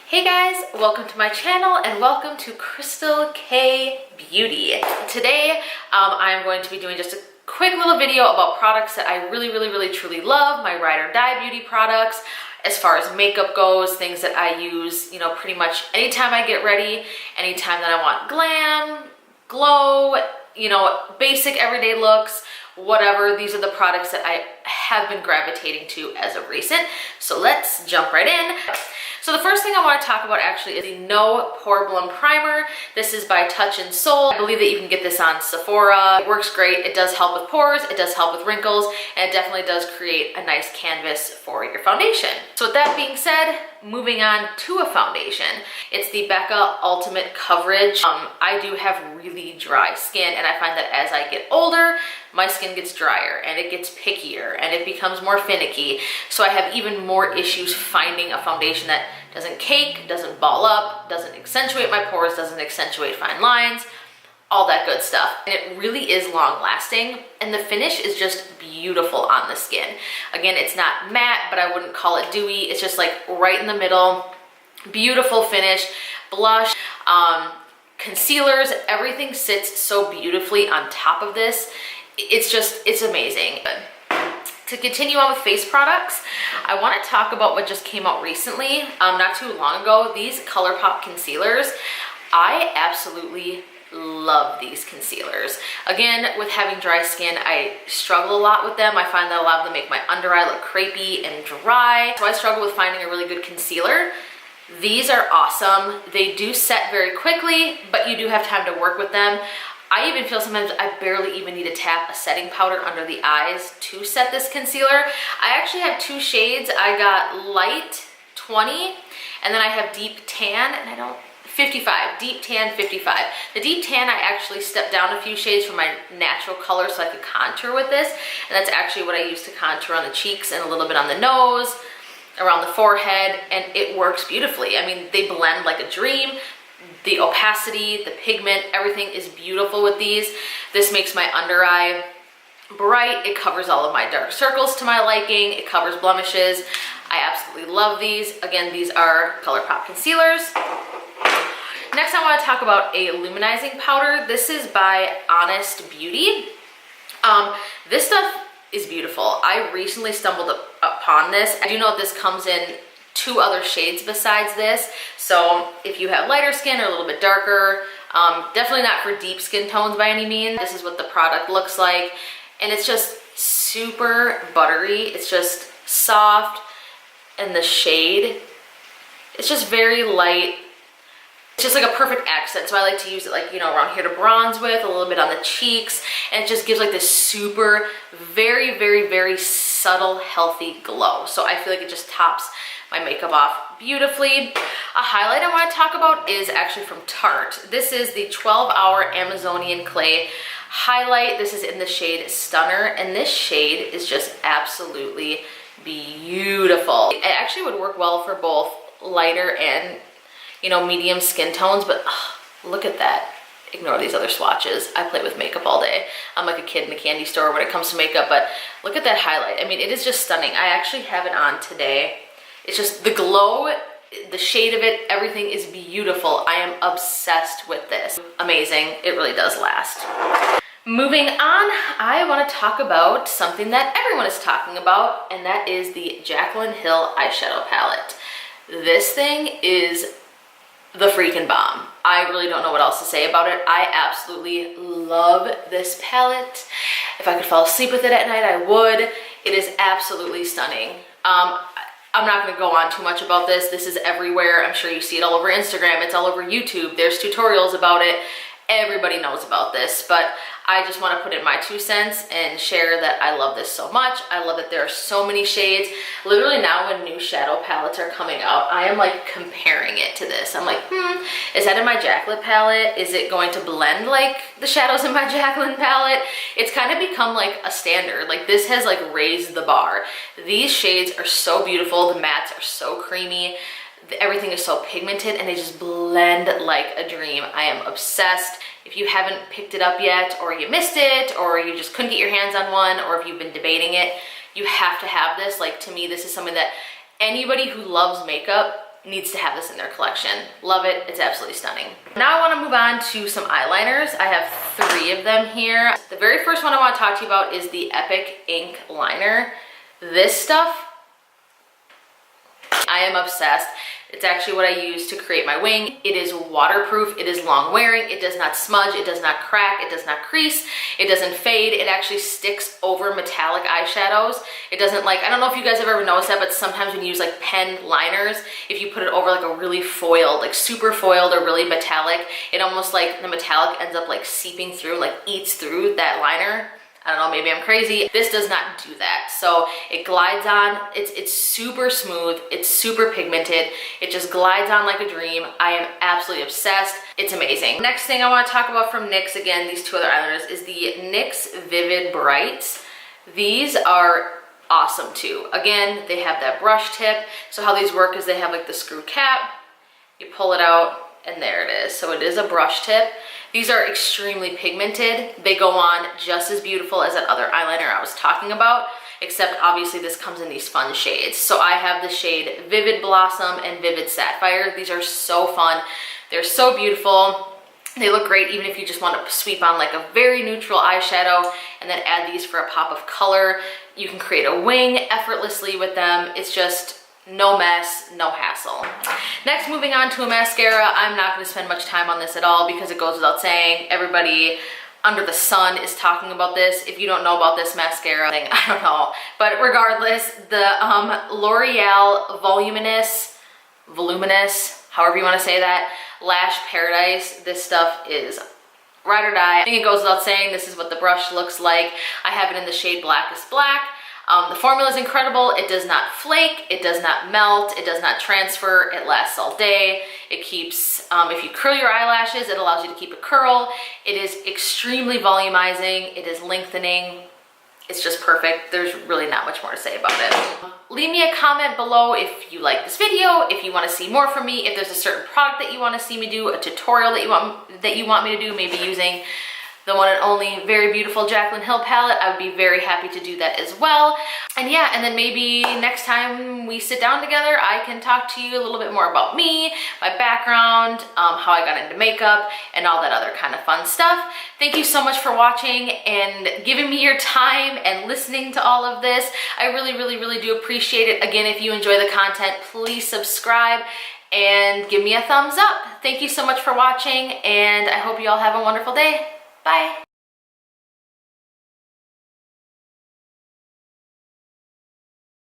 Hey guys, welcome to my channel and welcome to Crystal K Beauty. Today I'm going to be doing just a quick little video about products that I really truly love, my ride or die beauty products. As far as makeup goes, things that I use, you know, pretty much anytime I get ready, anytime that I want glam, glow, you know, basic everyday looks, whatever. These are the products that I have been gravitating to as of recent. So let's jump right in. So the first thing I want to talk about actually is the No Poreblem Primer. This is by TouchInSol. I believe that you can get this on Sephora. It works great. It does help with pores, it does help with wrinkles, and it definitely does create a nice canvas for your foundation. So with that being said, moving on to a foundation. It's the BECCA Ultimate Coverage. I do have really dry skin, and I find that as I get older, my skin gets drier and it gets pickier and it becomes more finicky. So I have even more issues finding a foundation that doesn't cake, doesn't ball up, doesn't accentuate my pores, doesn't accentuate fine lines, all that good stuff. And it really is long lasting and the finish is just beautiful on the skin. Again, it's not matte, but I wouldn't call it dewy. It's just like right in the middle, beautiful finish, blush, concealers, everything sits so beautifully on top of this. It's amazing. To continue on with face products, I want to talk about what just came out recently, not too long ago, these Colourpop concealers. I absolutely love these concealers. Again, with having dry skin, I struggle a lot with them. I find that a lot of them make my under eye look crepey and dry. So I struggle with finding a really good concealer. These are awesome. They do set very quickly, but you do have time to work with them. I even feel sometimes I barely even need to tap a setting powder under the eyes to set this concealer. I actually have two shades. I got light 20 and then I have deep tan, and 55, deep tan 55. The deep tan, I actually stepped down a few shades from my natural color so I could contour with this, and that's actually what I use to contour on the cheeks and a little bit on the nose, around the forehead, and it works beautifully. I mean, they blend like a dream. The opacity, the pigment, everything is beautiful with these. This makes my under eye bright. It covers all of my dark circles to my liking. It covers blemishes. I absolutely love these. Again, these are Colourpop concealers. Next, I want to talk about a luminizing powder. This is by Honest Beauty. This stuff is beautiful. I recently stumbled upon this. I do know this comes in two other shades besides this. So if you have lighter skin or a little bit darker, definitely not for deep skin tones by any means. This is what the product looks like. And it's just super buttery. It's just soft, and the shade, it's just very light. It's just like a perfect accent. So I like to use it like, you know, around here to bronze with, a little bit on the cheeks. And it just gives like this super, very subtle, healthy glow. So I feel like it just tops my makeup off beautifully. A highlight I want to talk about is actually from Tarte. This is the 12-Hour Amazonian Clay highlight. This is in the shade Stunner, and this shade is just absolutely beautiful. It actually would work well for both lighter and, you know, medium skin tones, but look at that. Ignore these other swatches. I play with makeup all day. I'm like a kid in a candy store when it comes to makeup, but look at that highlight. I mean, it is just stunning. I actually have it on today. It's just the glow, the shade of it, everything is beautiful. I am obsessed with this. Amazing. It really does last. Moving on, I want to talk about something that everyone is talking about, and that is the Jaclyn Hill eyeshadow palette. This thing is the freaking bomb. I really don't know what else to say about it. I absolutely love this palette. If I could fall asleep with it at night, I would. It is absolutely stunning. I'm not going to go on too much about this. This is everywhere. I'm sure you see it all over Instagram. It's all over YouTube. There's tutorials about it. Everybody knows about this, but I just want to put in my 2 cents and share that I love this so much. I love that there are so many shades. Literally now when new shadow palettes are coming out, I am like comparing it to this. I'm like, is that in my Jaclyn palette? Is it going to blend like the shadows in my Jaclyn palette? It's kind of become like a standard. Like this has like raised the bar. These shades are so beautiful. The mattes are so creamy. Everything is so pigmented and they just blend like a dream. I am obsessed. If you haven't picked it up yet, or you missed it, or you just couldn't get your hands on one, or if you've been debating it, you have to have this. Like, to me, this is something that anybody who loves makeup needs to have this in their collection. Love it, it's absolutely stunning. Now I wanna move on to some eyeliners. I have 3 of them here. The very first one I wanna talk to you about is the Epic Ink Liner. This stuff, I am obsessed. It's actually what I use to create my wing. It is waterproof, it is long wearing, it does not smudge, it does not crack, it does not crease, it doesn't fade, it actually sticks over metallic eyeshadows. It doesn't like, I don't know if you guys have ever noticed that, but sometimes when you use like pen liners, if you put it over like a really foiled, like super foiled or really metallic, it almost like the metallic ends up like seeping through, like eats through that liner. I don't know, maybe I'm crazy. This does not do that. So it glides on, it's super smooth, it's super pigmented, it just glides on like a dream. I am absolutely obsessed. It's amazing. Next thing I want to talk about from NYX, again, these 2 other eyeliners, is the NYX Vivid Brights. These are awesome too. Again, they have that brush tip. So how these work is they have like the screw cap, you pull it out, and there it is. So it is a brush tip. These are extremely pigmented. They go on just as beautiful as that other eyeliner I was talking about, except obviously this comes in these fun shades. So I have the shade Vivid Blossom and Vivid Sapphire. These are so fun. They're so beautiful. They look great even if you just want to sweep on like a very neutral eyeshadow and then add these for a pop of color. You can create a wing effortlessly with them. It's just no mess, no hassle. Next, moving on to a mascara. I'm not going to spend much time on this at all because it goes without saying. Everybody under the sun is talking about this. If you don't know about this mascara thing, I don't know. But regardless, the L'Oreal Voluminous, however you want to say that, Lash Paradise. This stuff is ride or die. I think it goes without saying, this is what the brush looks like. I have it in the shade Blackest Black. The formula is incredible. It does not flake, it does not melt, it does not transfer, it lasts all day. It keeps, if you curl your eyelashes, it allows you to keep a curl. It is extremely volumizing, it is lengthening. It's just perfect. There's really not much more to say about it. Leave me a comment below if you like this video, if you want to see more from me, if there's a certain product that you want to see me do, a tutorial that you want me to do, maybe using the one and only very beautiful Jaclyn Hill palette. I would be very happy to do that as well. And yeah, and then maybe next time we sit down together, I can talk to you a little bit more about me, my background, how I got into makeup, and all that other kind of fun stuff. Thank you so much for watching and giving me your time and listening to all of this. I really, really, really do appreciate it. Again, if you enjoy the content, please subscribe and give me a thumbs up. Thank you so much for watching, and I hope you all have a wonderful day. Bye.